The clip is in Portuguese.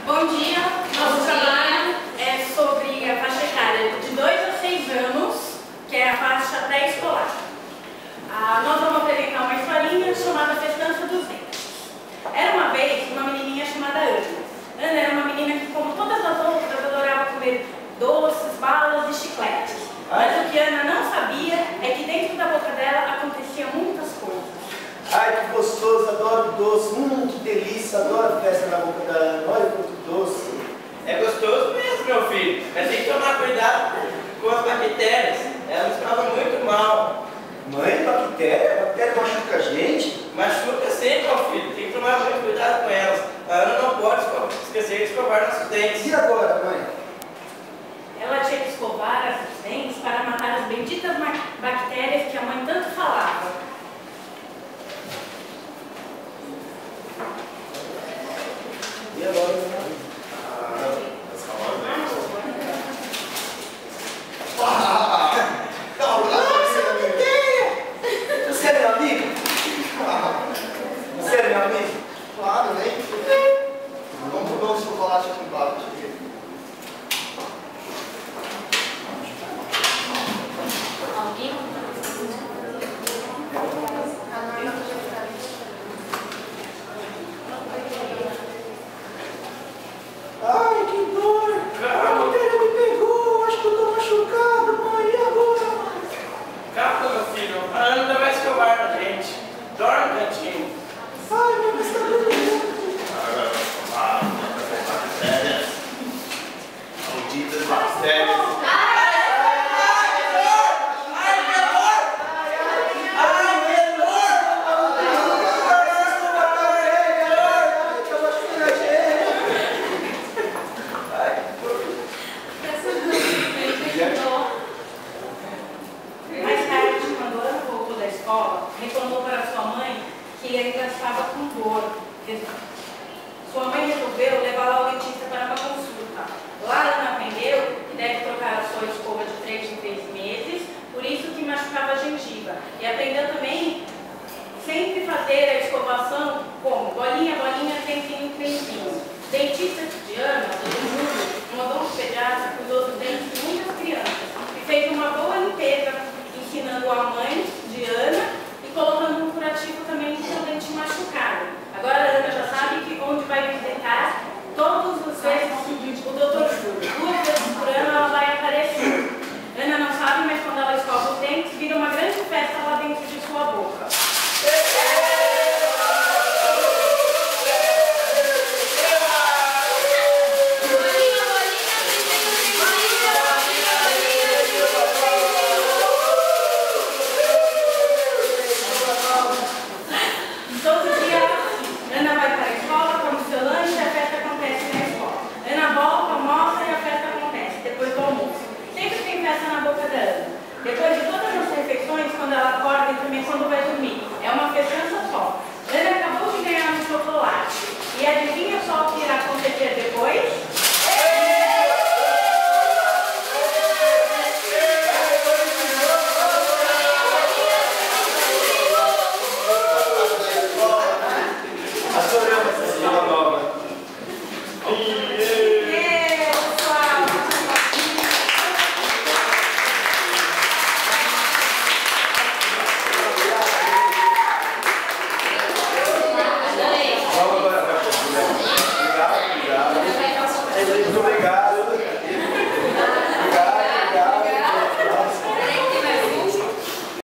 Bom dia, nosso trabalho é sobre a faixa etária de 2 a 6 anos, que é a faixa pré-escolar. Nós vamos apresentar uma historinha chamada Festança dos Dentes. Era uma vez uma menininha chamada Ana. Ana era uma menina que, como todas as outras, adorava comer doces, balas e chicletes. Mas o que Ana não sabia é que dentro da boca dela aconteciam muitas coisas. Ai, que gostoso, adoro doce. Que delícia, adoro festa na boca da Ana. Olha quanto doce. É gostoso mesmo, meu filho. Mas tem que tomar cuidado com as bactérias. Elas causam muito mal. Mãe, bactéria? Bactéria machuca a gente? Machuca sempre, meu filho. Tem que tomar muito cuidado com elas. A Ana não pode esquecer de escovar nossos dentes. E agora, mãe? Ela tinha que escovar os dentes para matar as benditas bactérias que a mãe tanto falava. E agora? Você é meu amigo? Você é meu amigo? Claro, né? Vamos comer um chocolate aqui embaixo. Ai, que dor! A bactéria me pegou, acho que eu tô machucado, mãe. E agora, mãe? Calma, meu filho. A Ana não vai escovar a gente. Dorme um cantinho. Ai, mãe, mas tá doendo. Bactérias. Malditas bactérias. Mais tarde, quando Ana voltou da escola, reclamou para sua mãe que ainda estava com dor. Sua mãe resolveu levá-la ao dentista para uma consulta. Lá Ana aprendeu que deve trocar a sua escova de 3 em 3 meses, por isso que machucava a gengiva. E aprendeu também sempre fazer a escovação como bolinha, bolinha, trenzinho, trenzinho. Dentista